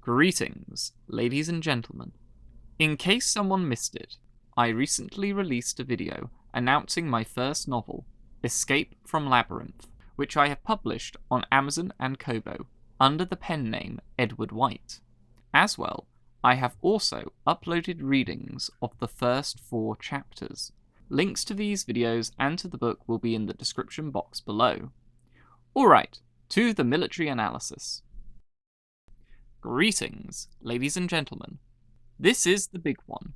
Greetings, ladies and gentlemen. In case someone missed it, I recently released a video announcing my first novel, Escape from Labyrinth, which I have published on Amazon and Kobo under the pen name Edward White. As well, I have also uploaded readings of the first 4 chapters. Links to these videos and to the book will be in the description box below. Alright, to the military analysis. Greetings, ladies and gentlemen. This is the big one.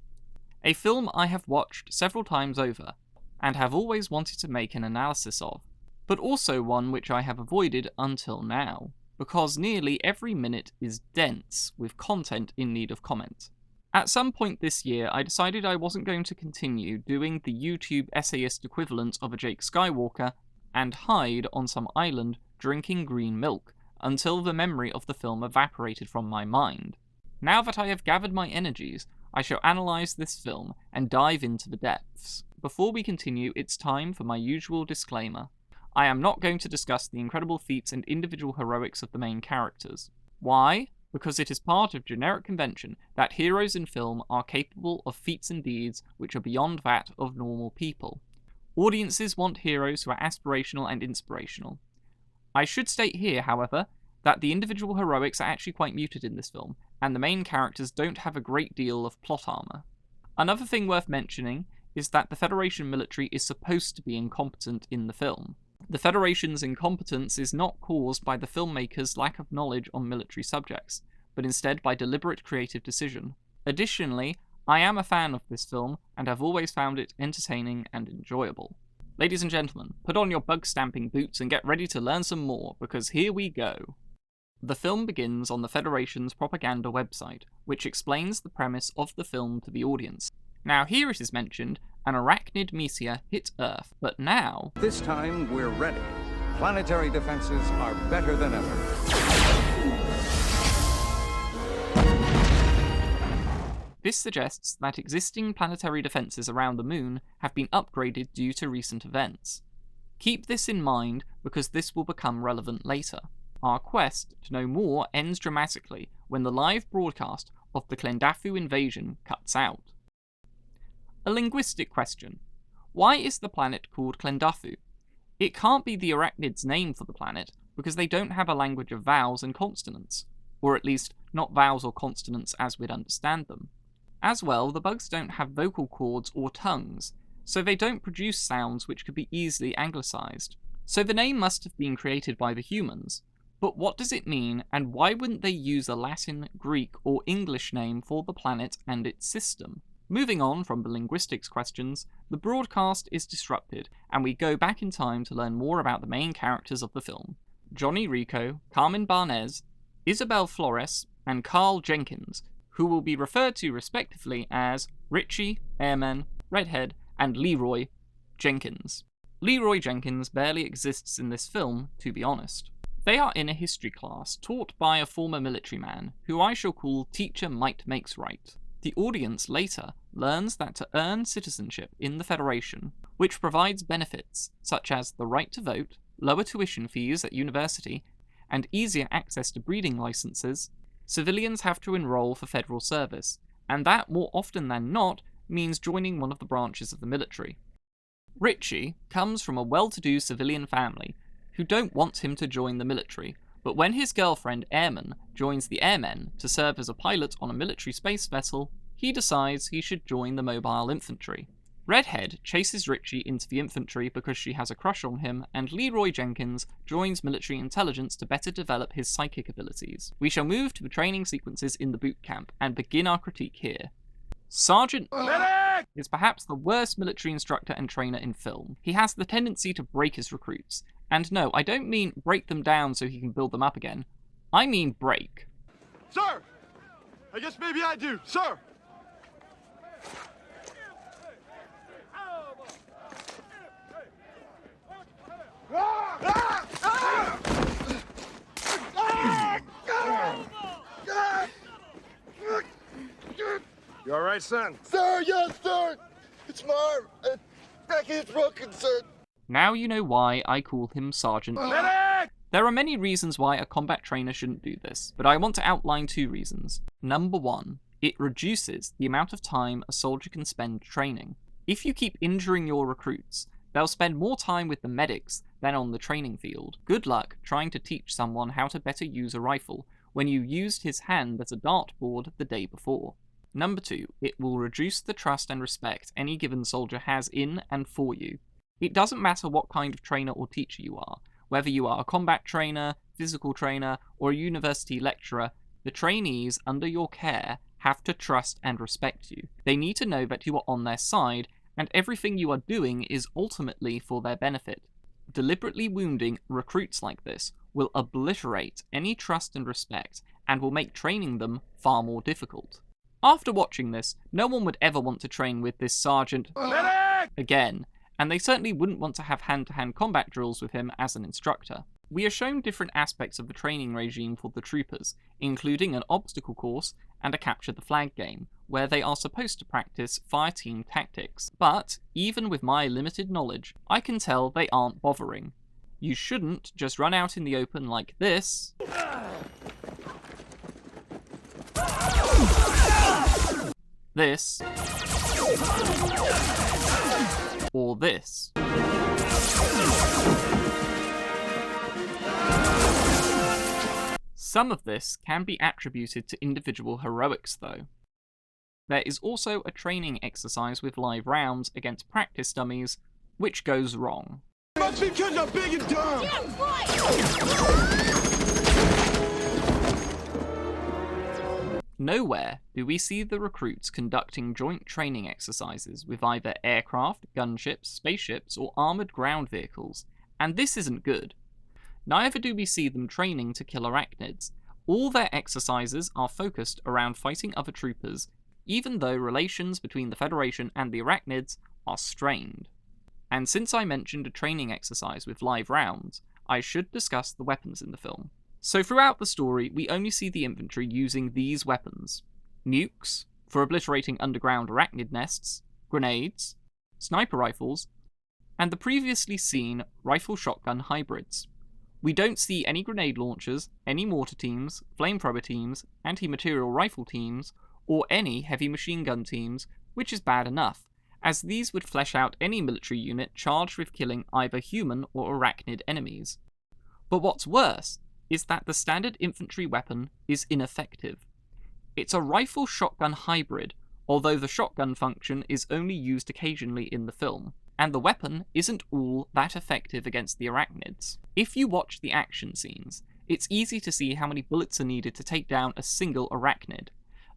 A film I have watched several times over, and have always wanted to make an analysis of, but also one which I have avoided until now, because nearly every minute is dense with content in need of comment. At some point this year, I decided I wasn't going to continue doing the YouTube essayist equivalent of a Jake Skywalker and hide on some island drinking green milk until the memory of the film evaporated from my mind. Now that I have gathered my energies, I shall analyse this film and dive into the depths. Before we continue, it's time for my usual disclaimer. I am not going to discuss the incredible feats and individual heroics of the main characters. Why? Because it is part of generic convention that heroes in film are capable of feats and deeds which are beyond that of normal people. Audiences want heroes who are aspirational and inspirational. I should state here, however, that the individual heroics are actually quite muted in this film, and the main characters don't have a great deal of plot armour. Another thing worth mentioning is that the Federation military is supposed to be incompetent in the film. The Federation's incompetence is not caused by the filmmaker's lack of knowledge on military subjects, but instead by deliberate creative decision. Additionally, I am a fan of this film, and have always found it entertaining and enjoyable. Ladies and gentlemen, put on your bug-stamping boots and get ready to learn some more, because here we go. The film begins on the Federation's propaganda website, which explains the premise of the film to the audience. Now here it is mentioned, an arachnid meteor hit Earth, but now... This time we're ready. Planetary defenses are better than ever. This suggests that existing planetary defenses around the moon have been upgraded due to recent events. Keep this in mind because this will become relevant later. Our quest to know more ends dramatically when the live broadcast of the Klendafu invasion cuts out. A linguistic question. Why is the planet called Klendafu? It can't be the arachnid's name for the planet because they don't have a language of vowels and consonants, or at least not vowels or consonants as we'd understand them. As well, the bugs don't have vocal cords or tongues, so they don't produce sounds which could be easily anglicised. So the name must have been created by the humans. But what does it mean, and why wouldn't they use a Latin, Greek, or English name for the planet and its system? Moving on from the linguistics questions, the broadcast is disrupted, and we go back in time to learn more about the main characters of the film. Johnny Rico, Carmen Barnes, Isabel Flores, and Carl Jenkins, who will be referred to respectively as Richie, Airman, Redhead, and Leroy Jenkins. Leroy Jenkins barely exists in this film, to be honest. They are in a history class taught by a former military man, who I shall call Teacher Might Makes Right. The audience later learns that to earn citizenship in the Federation, which provides benefits such as the right to vote, lower tuition fees at university, and easier access to breeding licenses, civilians have to enroll for federal service, and that more often than not means joining one of the branches of the military. Richie comes from a well-to-do civilian family who don't want him to join the military, but when his girlfriend Airman joins the Airmen to serve as a pilot on a military space vessel, he decides he should join the mobile infantry. Redhead chases Richie into the infantry because she has a crush on him, and Leroy Jenkins joins military intelligence to better develop his psychic abilities. We shall move to the training sequences in the boot camp and begin our critique here. Sergeant is perhaps the worst military instructor and trainer in film. He has the tendency to break his recruits. And no, I don't mean break them down so he can build them up again. I mean break. Sir! I guess maybe I do. Sir! You all right, son? Sir, yes, sir! It's my arm. Back is broken, sir. Now you know why I call him Sergeant. Medic! There are many reasons why a combat trainer shouldn't do this, but I want to outline 2 reasons. Number 1, it reduces the amount of time a soldier can spend training. If you keep injuring your recruits, they'll spend more time with the medics than on the training field. Good luck trying to teach someone how to better use a rifle when you used his hand as a dartboard the day before. Number 2, it will reduce the trust and respect any given soldier has in and for you. It doesn't matter what kind of trainer or teacher you are, whether you are a combat trainer, physical trainer, or a university lecturer, the trainees under your care have to trust and respect you. They need to know that you are on their side, and everything you are doing is ultimately for their benefit. Deliberately wounding recruits like this will obliterate any trust and respect, and will make training them far more difficult. After watching this, no one would ever want to train with this sergeant again, and they certainly wouldn't want to have hand-to-hand combat drills with him as an instructor. We are shown different aspects of the training regime for the troopers, including an obstacle course and a capture the flag game, where they are supposed to practice fireteam tactics. But, even with my limited knowledge, I can tell they aren't bothering. You shouldn't just run out in the open like this, this, or this. Some of this can be attributed to individual heroics though. There is also a training exercise with live rounds against practice dummies, which goes wrong. Must be because I'm big and dumb. Nowhere do we see the recruits conducting joint training exercises with either aircraft, gunships, spaceships, or armoured ground vehicles, and this isn't good. Neither do we see them training to kill arachnids. All their exercises are focused around fighting other troopers, even though relations between the Federation and the arachnids are strained. And since I mentioned a training exercise with live rounds, I should discuss the weapons in the film. So throughout the story, we only see the infantry using these weapons: nukes, for obliterating underground arachnid nests, grenades, sniper rifles, and the previously seen rifle-shotgun hybrids. We don't see any grenade launchers, any mortar teams, flamethrower teams, anti-material rifle teams, or any heavy machine gun teams, which is bad enough, as these would flesh out any military unit charged with killing either human or arachnid enemies. But what's worse is that the standard infantry weapon is ineffective. It's a rifle-shotgun hybrid, although the shotgun function is only used occasionally in the film, and the weapon isn't all that effective against the arachnids. If you watch the action scenes, it's easy to see how many bullets are needed to take down a single arachnid.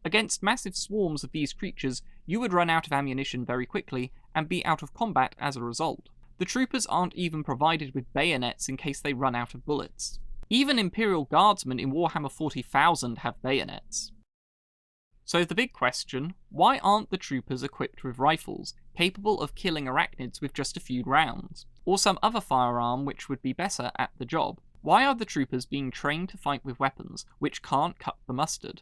Against massive swarms of these creatures, you would run out of ammunition very quickly and be out of combat as a result. The troopers aren't even provided with bayonets in case they run out of bullets. Even Imperial Guardsmen in Warhammer 40,000 have bayonets. So the big question, why aren't the troopers equipped with rifles, capable of killing arachnids with just a few rounds? Or some other firearm which would be better at the job? Why are the troopers being trained to fight with weapons which can't cut the mustard?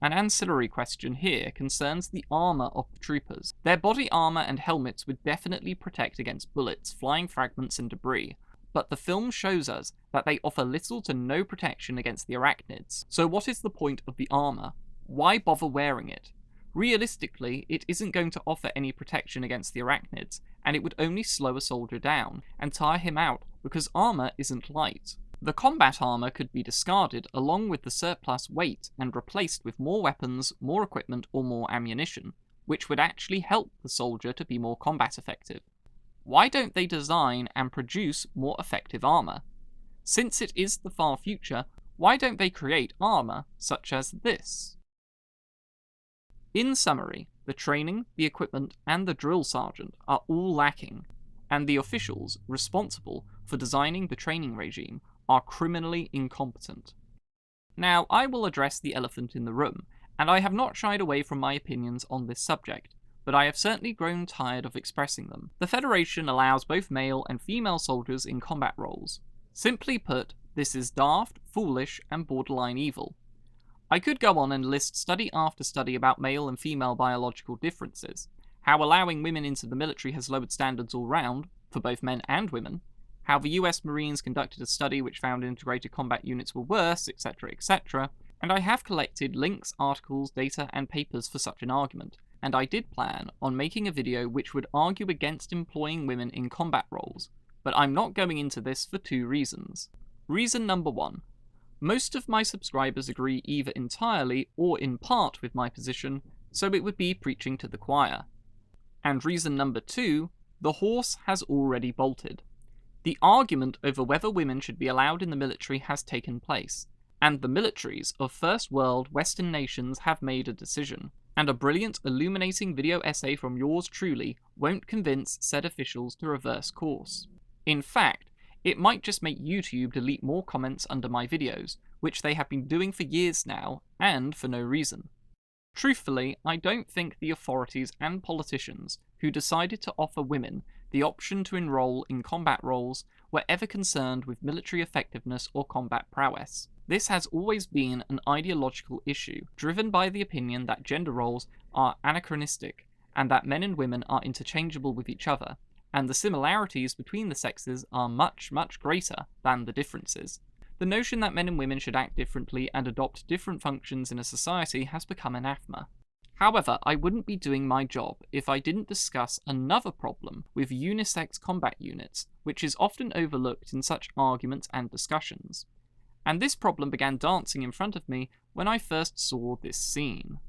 An ancillary question here concerns the armour of the troopers. Their body armour and helmets would definitely protect against bullets, flying fragments and debris, but the film shows us that they offer little to no protection against the arachnids. So what is the point of the armour? Why bother wearing it? Realistically, it isn't going to offer any protection against the arachnids, and it would only slow a soldier down and tire him out because armour isn't light. The combat armour could be discarded along with the surplus weight and replaced with more weapons, more equipment, or more ammunition, which would actually help the soldier to be more combat effective. Why don't they design and produce more effective armour? Since it is the far future, why don't they create armour such as this? In summary, the training, the equipment, and the drill sergeant are all lacking, and the officials responsible for designing the training regime are criminally incompetent. Now, I will address the elephant in the room, and I have not shied away from my opinions on this subject, but I have certainly grown tired of expressing them. The Federation allows both male and female soldiers in combat roles. Simply put, this is daft, foolish, and borderline evil. I could go on and list study after study about male and female biological differences, how allowing women into the military has lowered standards all round, for both men and women, how the US Marines conducted a study which found integrated combat units were worse, etc., etc., and I have collected links, articles, data, and papers for such an argument, and I did plan on making a video which would argue against employing women in combat roles, but I'm not going into this for 2 reasons. Reason number 1. Most of my subscribers agree either entirely or in part with my position, so it would be preaching to the choir. And reason number 2, the horse has already bolted. The argument over whether women should be allowed in the military has taken place, and the militaries of first world Western nations have made a decision, and a brilliant illuminating video essay from yours truly won't convince said officials to reverse course. In fact, it might just make YouTube delete more comments under my videos, which they have been doing for years now, and for no reason. Truthfully, I don't think the authorities and politicians who decided to offer women the option to enroll in combat roles were ever concerned with military effectiveness or combat prowess. This has always been an ideological issue, driven by the opinion that gender roles are anachronistic, and that men and women are interchangeable with each other, and the similarities between the sexes are much, much greater than the differences. The notion that men and women should act differently and adopt different functions in a society has become anathema. However, I wouldn't be doing my job if I didn't discuss another problem with unisex combat units, which is often overlooked in such arguments and discussions. And this problem began dancing in front of me when I first saw this scene.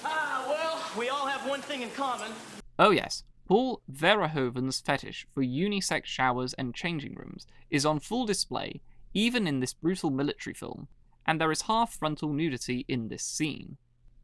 Well, we all have one thing in common. Oh yes, Paul Verhoeven's fetish for unisex showers and changing rooms is on full display even in this brutal military film, and there is half-frontal nudity in this scene.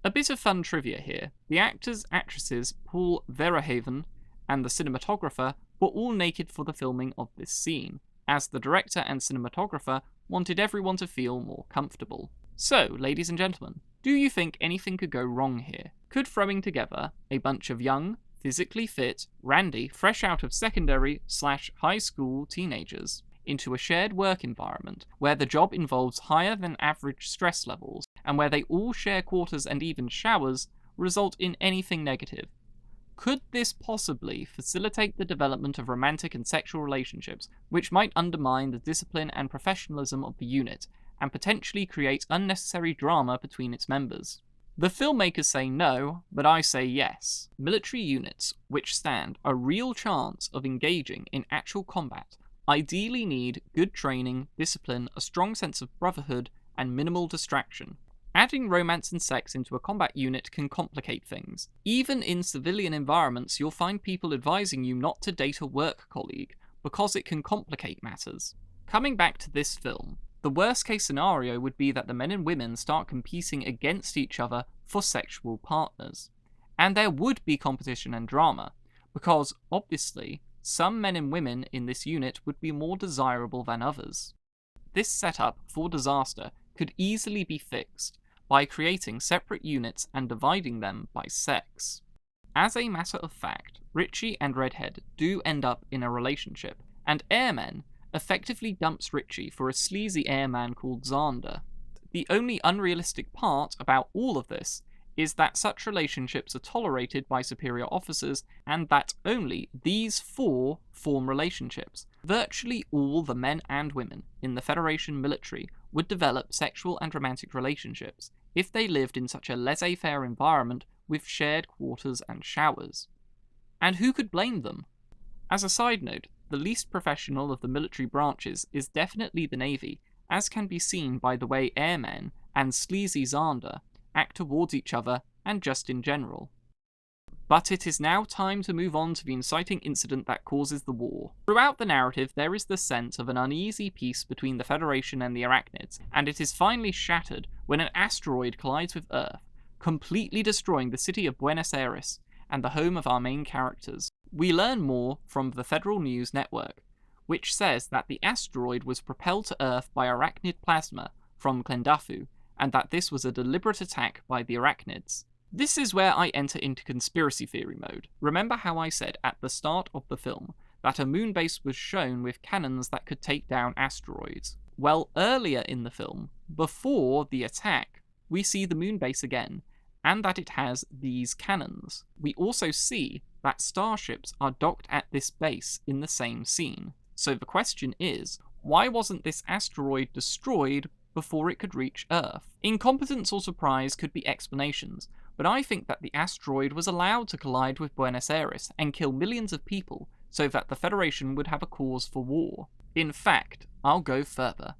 A bit of fun trivia here. The actresses Paul Verhoeven and the cinematographer were all naked for the filming of this scene, as the director and cinematographer wanted everyone to feel more comfortable. So, ladies and gentlemen, do you think anything could go wrong here? Could throwing together a bunch of young, physically fit, randy, fresh out of secondary/high school teenagers into a shared work environment where the job involves higher than average stress levels and where they all share quarters and even showers result in anything negative? Could this possibly facilitate the development of romantic and sexual relationships, which might undermine the discipline and professionalism of the unit, and potentially create unnecessary drama between its members? The filmmakers say no, but I say yes. Military units, which stand a real chance of engaging in actual combat, ideally need good training, discipline, a strong sense of brotherhood, and minimal distraction. Adding romance and sex into a combat unit can complicate things. Even in civilian environments, you'll find people advising you not to date a work colleague, because it can complicate matters. Coming back to this film, the worst case scenario would be that the men and women start competing against each other for sexual partners. And there would be competition and drama, because, obviously, some men and women in this unit would be more desirable than others. This setup for disaster could easily be fixed by creating separate units and dividing them by sex. As a matter of fact, Richie and Redhead do end up in a relationship, and Airman effectively dumps Richie for a sleazy airman called Xander. The only unrealistic part about all of this is that such relationships are tolerated by superior officers, and that only these 4 form relationships. Virtually all the men and women in the Federation military would develop sexual and romantic relationships if they lived in such a laissez-faire environment with shared quarters and showers. And who could blame them? As a side note, the least professional of the military branches is definitely the Navy, as can be seen by the way airmen and sleazy Xander act towards each other and just in general. But it is now time to move on to the inciting incident that causes the war. Throughout the narrative, there is the sense of an uneasy peace between the Federation and the Arachnids, and it is finally shattered when an asteroid collides with Earth, completely destroying the city of Buenos Aires and the home of our main characters. We learn more from the Federal News Network, which says that the asteroid was propelled to Earth by arachnid plasma from Klendafu, and that this was a deliberate attack by the Arachnids. This is where I enter into conspiracy theory mode. Remember how I said at the start of the film that a moon base was shown with cannons that could take down asteroids? Well, earlier in the film, before the attack, we see the moon base again, and that it has these cannons. We also see that starships are docked at this base in the same scene. So the question is, why wasn't this asteroid destroyed before it could reach Earth? Incompetence or surprise could be explanations, but I think that the asteroid was allowed to collide with Buenos Aires and kill millions of people so that the Federation would have a cause for war. In fact, I'll go further.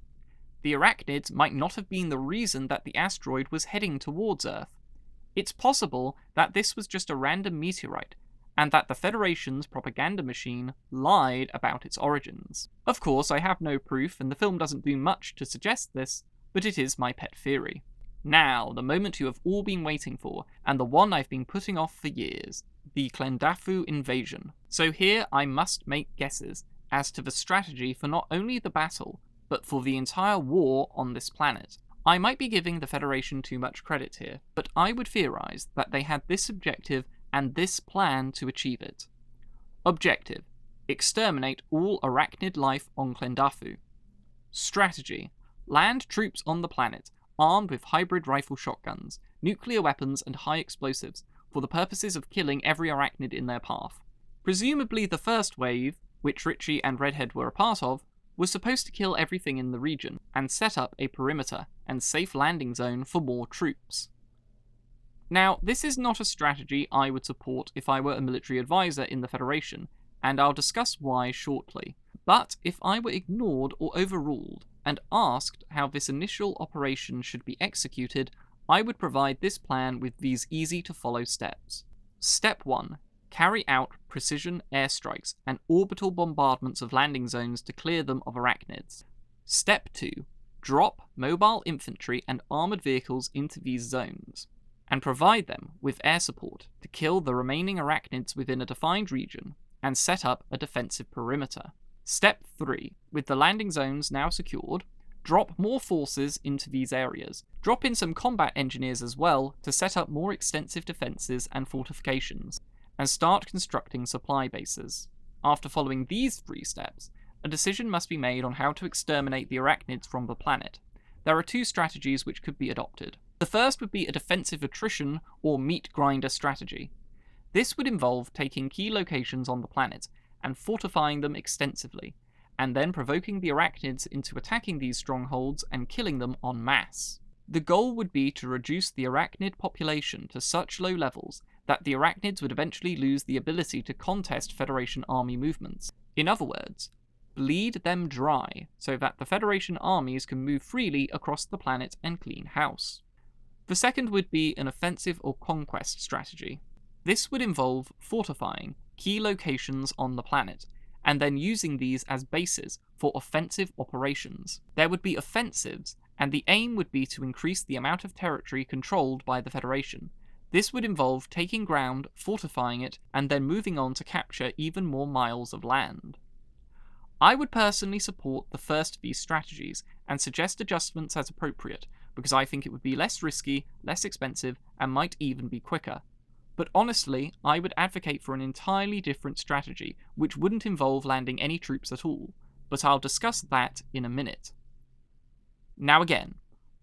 The arachnids might not have been the reason that the asteroid was heading towards Earth. It's possible that this was just a random meteorite, and that the Federation's propaganda machine lied about its origins. Of course, I have no proof, and the film doesn't do much to suggest this, but it is my pet theory. Now, the moment you have all been waiting for, and the one I've been putting off for years, the Klendafu invasion. So here I must make guesses as to the strategy for not only the battle, but for the entire war on this planet. I might be giving the Federation too much credit here, but I would theorize that they had this objective and this plan to achieve it. Objective: exterminate all arachnid life on Klendafu. Strategy: land troops on the planet, armed with hybrid rifle shotguns, nuclear weapons and high explosives, for the purposes of killing every arachnid in their path. Presumably the first wave, which Richie and Redhead were a part of, was supposed to kill everything in the region, and set up a perimeter and safe landing zone for more troops. Now, this is not a strategy I would support if I were a military advisor in the Federation, and I'll discuss why shortly. But if I were ignored or overruled, and asked how this initial operation should be executed, I would provide this plan with these easy-to-follow steps. Step 1. Carry out precision airstrikes and orbital bombardments of landing zones to clear them of arachnids. Step 2. Drop mobile infantry and armoured vehicles into these zones, and provide them with air support to kill the remaining arachnids within a defined region, and set up a defensive perimeter. Step 3. With the landing zones now secured, drop more forces into these areas. Drop in some combat engineers as well to set up more extensive defences and fortifications, and start constructing supply bases. After following these 3 steps, a decision must be made on how to exterminate the arachnids from the planet. There are 2 strategies which could be adopted. The first would be a defensive attrition or meat grinder strategy. This would involve taking key locations on the planet and fortifying them extensively, and then provoking the arachnids into attacking these strongholds and killing them en masse. The goal would be to reduce the arachnid population to such low levels that the arachnids would eventually lose the ability to contest Federation army movements. In other words, bleed them dry so that the Federation armies can move freely across the planet and clean house. The second would be an offensive or conquest strategy. This would involve fortifying key locations on the planet, and then using these as bases for offensive operations. There would be offensives, and the aim would be to increase the amount of territory controlled by the Federation. This would involve taking ground, fortifying it, and then moving on to capture even more miles of land. I would personally support the first of these strategies, and suggest adjustments as appropriate, because I think it would be less risky, less expensive, and might even be quicker. But honestly, I would advocate for an entirely different strategy, which wouldn't involve landing any troops at all, but I'll discuss that in a minute. Now again,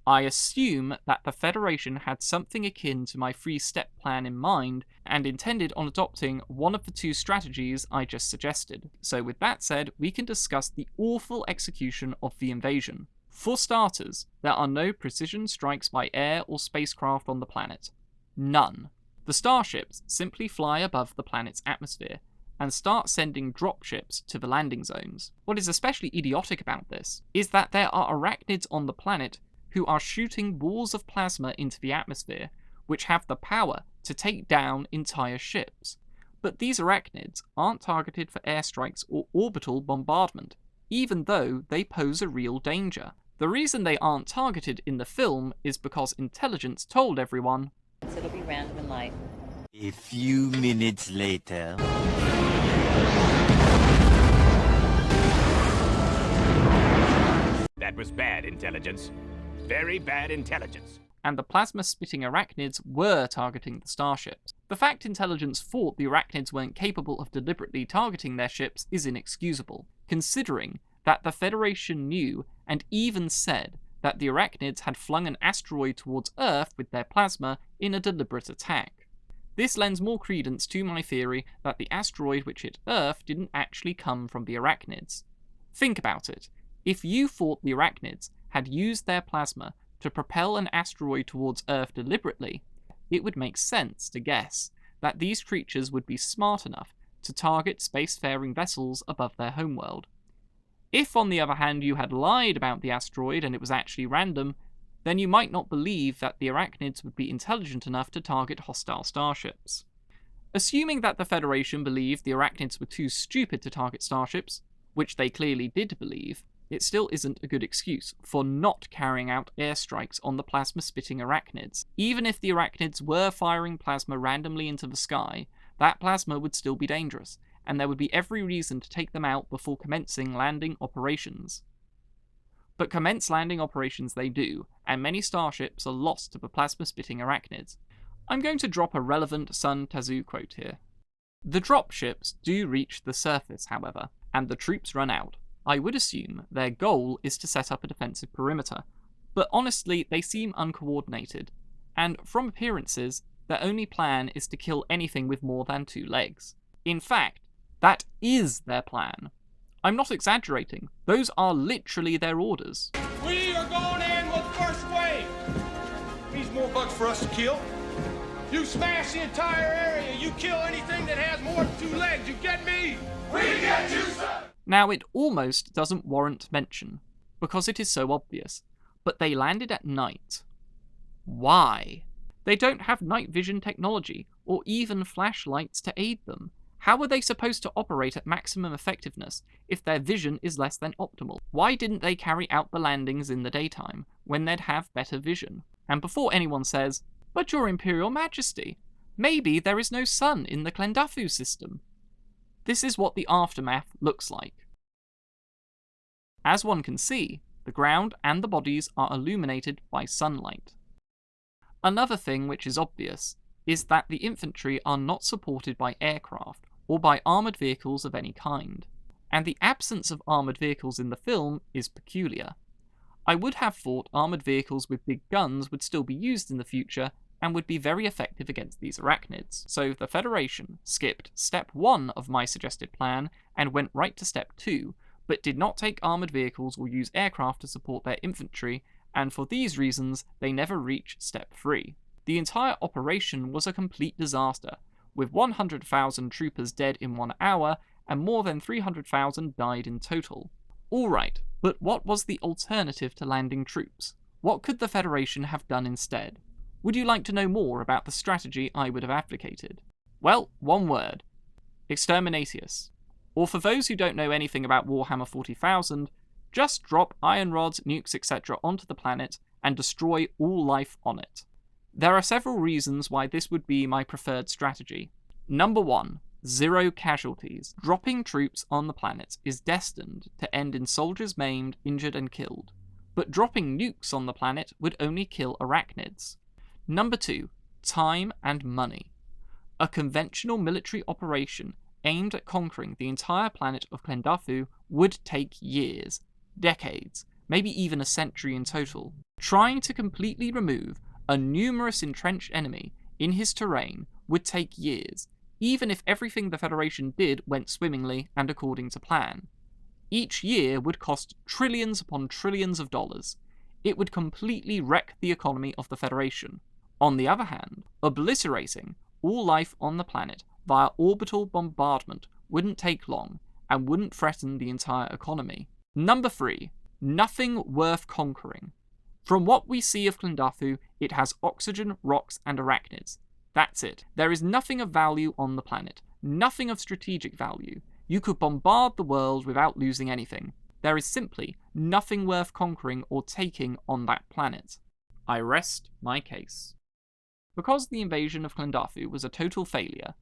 I assume that the Federation had something akin to my 3-step plan in mind, and intended on adopting one of the 2 strategies I just suggested. So with that said, we can discuss the awful execution of the invasion. For starters, there are no precision strikes by air or spacecraft on the planet. None. The starships simply fly above the planet's atmosphere, and start sending dropships to the landing zones. What is especially idiotic about this is that there are arachnids on the planet who are shooting balls of plasma into the atmosphere, which have the power to take down entire ships. But these arachnids aren't targeted for airstrikes or orbital bombardment, even though they pose a real danger. The reason they aren't targeted in the film is because intelligence told everyone, it'll be random in life. A few minutes later. That was bad intelligence. Very bad intelligence. and the plasma-spitting arachnids were targeting the starships. The fact intelligence thought the arachnids weren't capable of deliberately targeting their ships is inexcusable, considering that the Federation knew and even said that the Arachnids had flung an asteroid towards Earth with their plasma in a deliberate attack. This lends more credence to my theory that the asteroid which hit Earth didn't actually come from the Arachnids. Think about it. If you thought the Arachnids had used their plasma to propel an asteroid towards Earth deliberately, it would make sense to guess that these creatures would be smart enough to target spacefaring vessels above their homeworld. If, on the other hand, you had lied about the asteroid and it was actually random, then you might not believe that the Arachnids would be intelligent enough to target hostile starships. Assuming that the Federation believed the Arachnids were too stupid to target starships, which they clearly did believe, it still isn't a good excuse for not carrying out airstrikes on the plasma-spitting Arachnids. Even if the Arachnids were firing plasma randomly into the sky, that plasma would still be dangerous, and there would be every reason to take them out before commencing landing operations. But commence landing operations they do, and many starships are lost to the plasma-spitting Arachnids. I'm going to drop a relevant Sun Tzu quote here. The dropships do reach the surface, however, and the troops run out. I would assume their goal is to set up a defensive perimeter, but honestly they seem uncoordinated, and from appearances, their only plan is to kill anything with more than 2 legs. In fact, that is their plan. I'm not exaggerating, those are literally their orders. We are going in with first wave. Means more bugs for us to kill. You smash the entire area, you kill anything that has more than 2 legs, you get me? We get you, sir! Now, it almost doesn't warrant mention, because it is so obvious, but they landed at night. Why? They don't have night vision technology, or even flashlights to aid them. How are they supposed to operate at maximum effectiveness if their vision is less than optimal? Why didn't they carry out the landings in the daytime, when they'd have better vision? And before anyone says, "But your Imperial Majesty, maybe there is no sun in the Klendathu system," this is what the aftermath looks like. As one can see, the ground and the bodies are illuminated by sunlight. Another thing which is obvious is that the infantry are not supported by aircraft or by armoured vehicles of any kind, and the absence of armoured vehicles in the film is peculiar. I would have thought armoured vehicles with big guns would still be used in the future and would be very effective against these Arachnids, so the Federation skipped step 1 of my suggested plan and went right to step 2, but did not take armoured vehicles or use aircraft to support their infantry, and for these reasons they never reach step 3. The entire operation was a complete disaster, with 100,000 troopers dead in 1 hour, and more than 300,000 died in total. Alright, but what was the alternative to landing troops? What could the Federation have done instead? Would you like to know more about the strategy I would have advocated? Well, one word. Exterminatius. Or for those who don't know anything about Warhammer 40,000, just drop iron rods, nukes, etc. onto the planet and destroy all life on it. There are several reasons why this would be my preferred strategy. Number 1. 0 casualties. Dropping troops on the planet is destined to end in soldiers maimed, injured and killed, but dropping nukes on the planet would only kill Arachnids. Number 2. Time and money. A conventional military operation aimed at conquering the entire planet of Klendathu would take years, decades, maybe even a century in total. Trying to completely remove a numerous entrenched enemy in his terrain would take years, even if everything the Federation did went swimmingly and according to plan. Each year would cost trillions upon trillions of dollars. It would completely wreck the economy of the Federation. On the other hand, obliterating all life on the planet via orbital bombardment wouldn't take long and wouldn't threaten the entire economy. Number 3. Nothing worth conquering. From what we see of Klendathu, it has oxygen, rocks, and Arachnids. That's it. There is nothing of value on the planet. Nothing of strategic value. You could bombard the world without losing anything. There is simply nothing worth conquering or taking on that planet. I rest my case. Because the invasion of Klendathu was a total failure,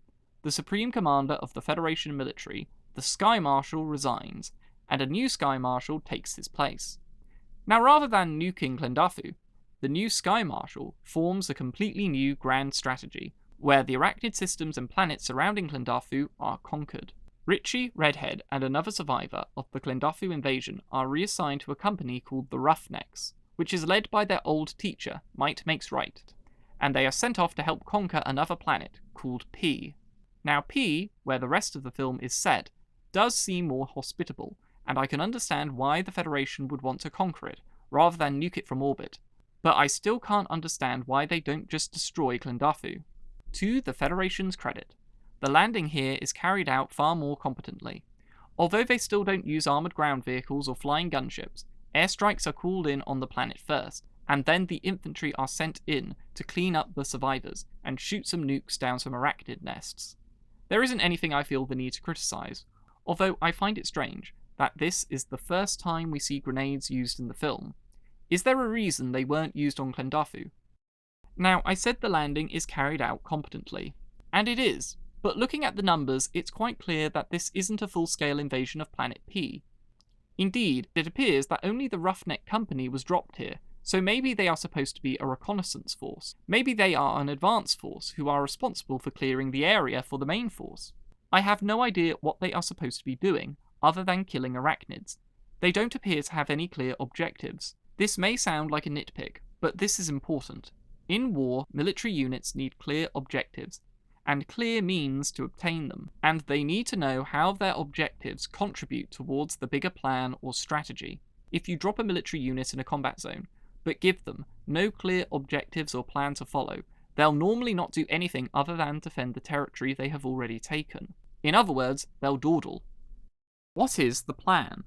the Supreme Commander of the Federation military, the Sky Marshal, resigns, and a new Sky Marshal takes his place. Now, rather than nuking Klendathu, the new Sky Marshal forms a completely new grand strategy, where the Arachnid systems and planets surrounding Klendathu are conquered. Richie, Redhead, and another survivor of the Klendathu invasion are reassigned to a company called the Roughnecks, which is led by their old teacher, Might Makes Right, and they are sent off to help conquer another planet called P. Now P, where the rest of the film is set, does seem more hospitable, and I can understand why the Federation would want to conquer it, rather than nuke it from orbit, but I still can't understand why they don't just destroy Klendafu. To the Federation's credit, the landing here is carried out far more competently. Although they still don't use armoured ground vehicles or flying gunships, airstrikes are called in on the planet first, and then the infantry are sent in to clean up the survivors and shoot some nukes down some arachnid nests. There isn't anything I feel the need to criticise, although I find it strange that this is the first time we see grenades used in the film. Is there a reason they weren't used on Klendafu? Now, I said the landing is carried out competently, and it is, but looking at the numbers, it's quite clear that this isn't a full-scale invasion of Planet P. Indeed, it appears that only the Roughneck Company was dropped here, so maybe they are supposed to be a reconnaissance force. Maybe they are an advance force who are responsible for clearing the area for the main force. I have no idea what they are supposed to be doing, other than killing arachnids. They don't appear to have any clear objectives. This may sound like a nitpick, but this is important. In war, military units need clear objectives, and clear means to obtain them, and they need to know how their objectives contribute towards the bigger plan or strategy. If you drop a military unit in a combat zone, but give them no clear objectives or plan to follow, they'll normally not do anything other than defend the territory they have already taken. In other words, they'll dawdle. What is the plan?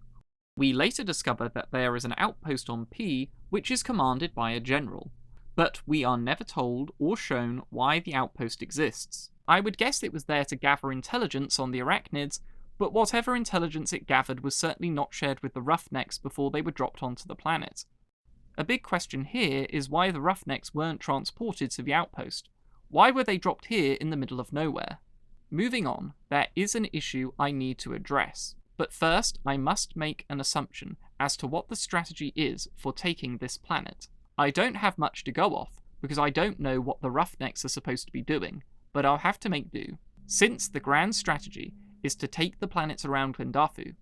We later discover that there is an outpost on P which is commanded by a general, but we are never told or shown why the outpost exists. I would guess it was there to gather intelligence on the arachnids, but whatever intelligence it gathered was certainly not shared with the Roughnecks before they were dropped onto the planet. A big question here is why the Roughnecks weren't transported to the outpost. Why were they dropped here in the middle of nowhere? Moving on, there is an issue I need to address. But first, I must make an assumption as to what the strategy is for taking this planet. I don't have much to go off, because I don't know what the Roughnecks are supposed to be doing, but I'll have to make do. Since the grand strategy is to take the planets around Klendafu,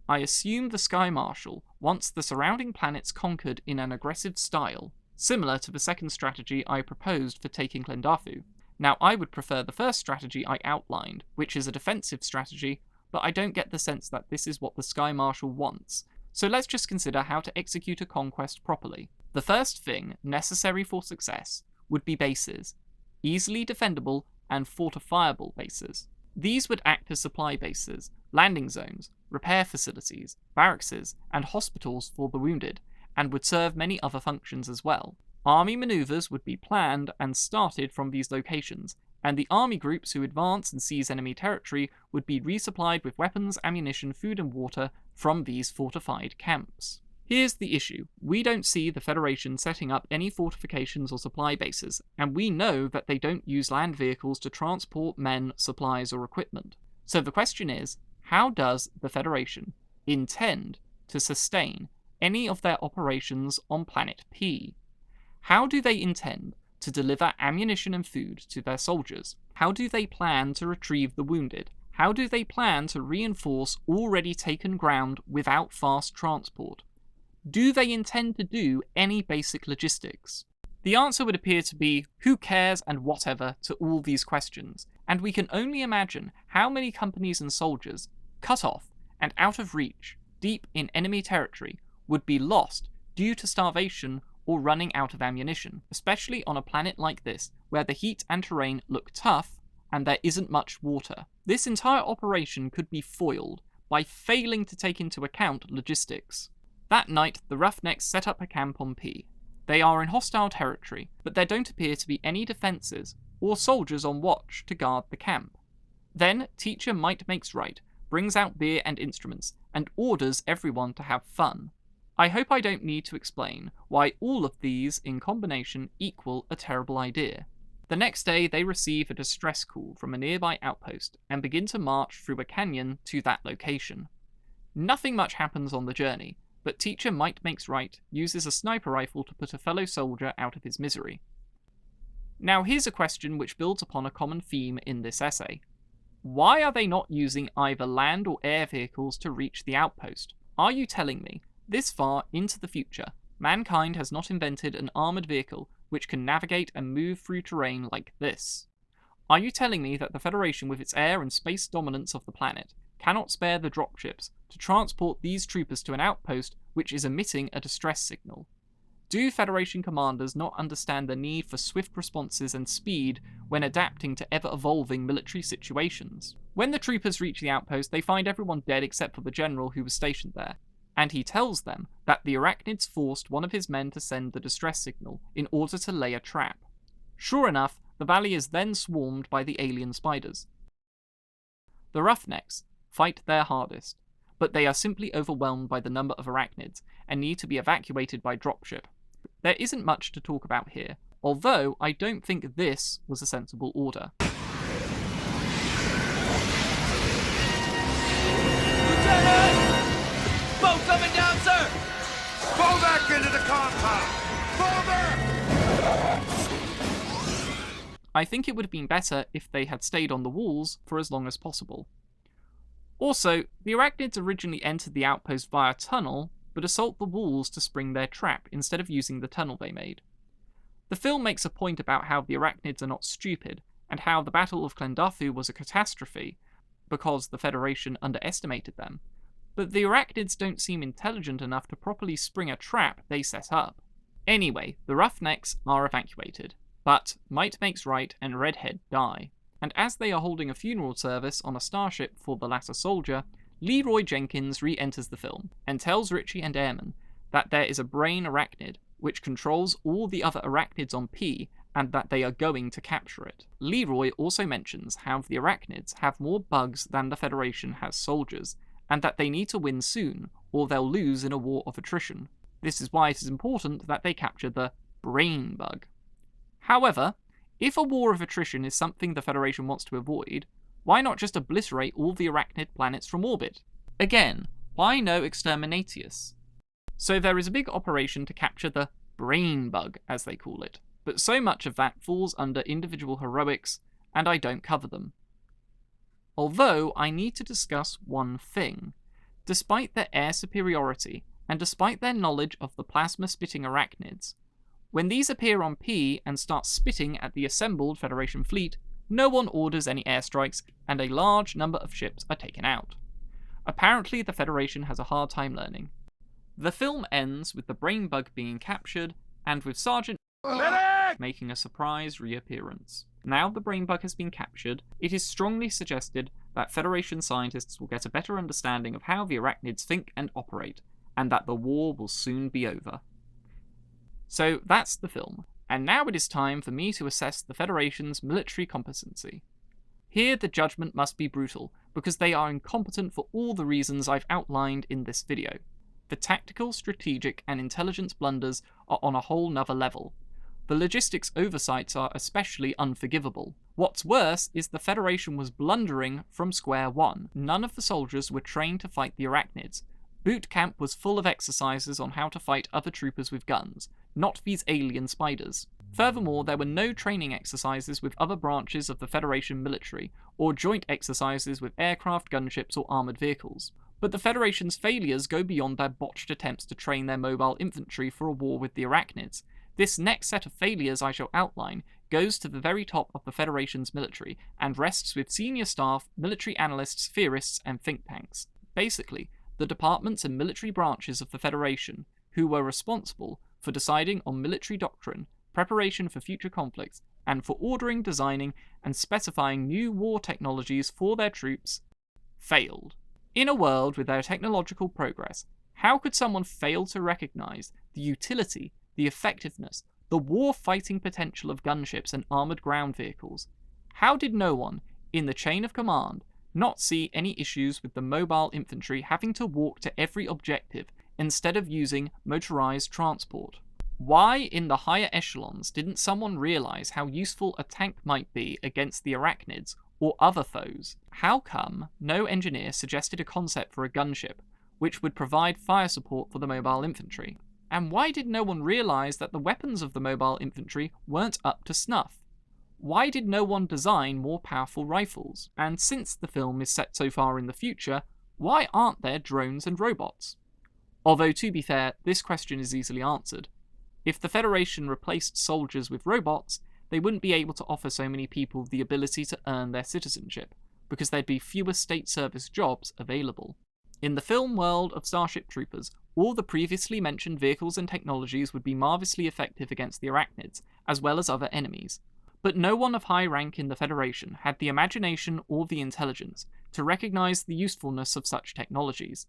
I assume the Sky Marshal wants the surrounding planets conquered in an aggressive style, similar to the second strategy I proposed for taking Klendafu. Now, I would prefer the first strategy I outlined, which is a defensive strategy, but I don't get the sense that this is what the Sky Marshal wants, so let's just consider how to execute a conquest properly. The first thing necessary for success would be bases, easily defendable and fortifiable bases. These would act as supply bases, landing zones, repair facilities, barracks, and hospitals for the wounded, and would serve many other functions as well. Army maneuvers would be planned and started from these locations, and the army groups who advance and seize enemy territory would be resupplied with weapons, ammunition, food and water from these fortified camps. Here's the issue. We don't see the Federation setting up any fortifications or supply bases, and we know that they don't use land vehicles to transport men, supplies or equipment. So the question is, how does the Federation intend to sustain any of their operations on Planet P? How do they intend to deliver ammunition and food to their soldiers? How do they plan to retrieve the wounded? How do they plan to reinforce already taken ground without fast transport? Do they intend to do any basic logistics? The answer would appear to be who cares and whatever to all these questions, and we can only imagine how many companies and soldiers, cut off and out of reach, deep in enemy territory, would be lost due to starvation or running out of ammunition, especially on a planet like this, where the heat and terrain look tough and there isn't much water. This entire operation could be foiled by failing to take into account logistics. That night, the Roughnecks set up a camp on P. They are in hostile territory, but there don't appear to be any defences or soldiers on watch to guard the camp. Then, Teacher Might Makes Right brings out beer and instruments and orders everyone to have fun. I hope I don't need to explain why all of these in combination equal a terrible idea. The next day they receive a distress call from a nearby outpost and begin to march through a canyon to that location. Nothing much happens on the journey, but Teacher Might Makes Right uses a sniper rifle to put a fellow soldier out of his misery. Now here's a question which builds upon a common theme in this essay. Why are they not using either land or air vehicles to reach the outpost? Are you telling me, this far into the future, mankind has not invented an armoured vehicle which can navigate and move through terrain like this. Are you telling me that the Federation, with its air and space dominance of the planet, cannot spare the dropships to transport these troopers to an outpost which is emitting a distress signal? Do Federation commanders not understand the need for swift responses and speed when adapting to ever-evolving military situations? When the troopers reach the outpost, they find everyone dead except for the general who was stationed there, and he tells them that the Arachnids forced one of his men to send the distress signal in order to lay a trap. Sure enough, the valley is then swarmed by the alien spiders. The Roughnecks fight their hardest, but they are simply overwhelmed by the number of Arachnids and need to be evacuated by dropship. There isn't much to talk about here, although I don't think this was a sensible order. Lieutenant! Boat coming down, sir! Fall back into the compound! Fall back! I think it would have been better if they had stayed on the walls for as long as possible. Also, the Arachnids originally entered the outpost via a tunnel, but assault the walls to spring their trap instead of using the tunnel they made. The film makes a point about how the Arachnids are not stupid, and how the Battle of Klendathu was a catastrophe because the Federation underestimated them, but the Arachnids don't seem intelligent enough to properly spring a trap they set up. Anyway, the Roughnecks are evacuated, but might makes right and Redhead die, and as they are holding a funeral service on a starship for the latter soldier, Leroy Jenkins re-enters the film and tells Richie and Airman that there is a brain arachnid which controls all the other arachnids on P and that they are going to capture it. Leroy also mentions how the arachnids have more bugs than the Federation has soldiers, and that they need to win soon or they'll lose in a war of attrition. This is why it is important that they capture the brain bug. However, if a war of attrition is something the Federation wants to avoid, why not just obliterate all the arachnid planets from orbit? Again, why no exterminatius? So there is a big operation to capture the brain bug, as they call it, but so much of that falls under individual heroics, and I don't cover them. Although I need to discuss one thing. Despite their air superiority, and despite their knowledge of the plasma-spitting arachnids, when these appear on P and start spitting at the assembled Federation fleet, no one orders any airstrikes, and a large number of ships are taken out. Apparently, the Federation has a hard time learning. The film ends with the brain bug being captured, and with Sergeant making a surprise reappearance. Now the brain bug has been captured, it is strongly suggested that Federation scientists will get a better understanding of how the arachnids think and operate, and that the war will soon be over. So that's the film. And now it is time for me to assess the Federation's military competency. Here the judgment must be brutal, because they are incompetent for all the reasons I've outlined in this video. The tactical, strategic, and intelligence blunders are on a whole nother level. The logistics oversights are especially unforgivable. What's worse is the Federation was blundering from square one. None of the soldiers were trained to fight the arachnids. Boot camp was full of exercises on how to fight other troopers with guns, not these alien spiders. Furthermore, there were no training exercises with other branches of the Federation military, or joint exercises with aircraft, gunships, or armoured vehicles. But the Federation's failures go beyond their botched attempts to train their mobile infantry for a war with the arachnids. This next set of failures I shall outline goes to the very top of the Federation's military, and rests with senior staff, military analysts, theorists, and think tanks. Basically, the departments and military branches of the Federation, who were responsible for deciding on military doctrine, preparation for future conflicts, and for ordering, designing, and specifying new war technologies for their troops, failed. In a world with their technological progress, how could someone fail to recognize the utility, the effectiveness, the war-fighting potential of gunships and armoured ground vehicles? How did no one, in the chain of command, not see any issues with the mobile infantry having to walk to every objective instead of using motorized transport? Why, in the higher echelons, didn't someone realize how useful a tank might be against the arachnids or other foes? How come no engineer suggested a concept for a gunship which would provide fire support for the mobile infantry? And why did no one realize that the weapons of the mobile infantry weren't up to snuff? Why did no one design more powerful rifles? And since the film is set so far in the future, why aren't there drones and robots? Although, to be fair, this question is easily answered. If the Federation replaced soldiers with robots, they wouldn't be able to offer so many people the ability to earn their citizenship, because there'd be fewer state service jobs available. In the film world of Starship Troopers, all the previously mentioned vehicles and technologies would be marvellously effective against the Arachnids, as well as other enemies. But no one of high rank in the Federation had the imagination or the intelligence to recognize the usefulness of such technologies.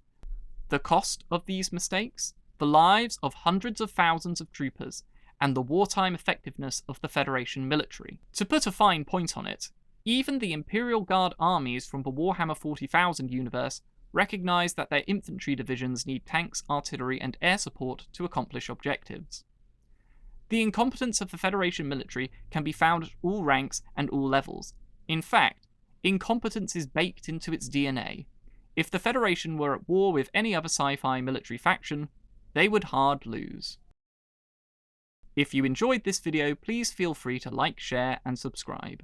The cost of these mistakes? The lives of hundreds of thousands of troopers, and the wartime effectiveness of the Federation military. To put a fine point on it, even the Imperial Guard armies from the Warhammer 40,000 universe recognize that their infantry divisions need tanks, artillery, and air support to accomplish objectives. The incompetence of the Federation military can be found at all ranks and all levels. In fact, incompetence is baked into its DNA. If the Federation were at war with any other sci-fi military faction, they would hard lose. If you enjoyed this video, please feel free to like, share, and subscribe.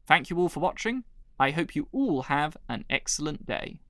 Thank you all for watching. I hope you all have an excellent day.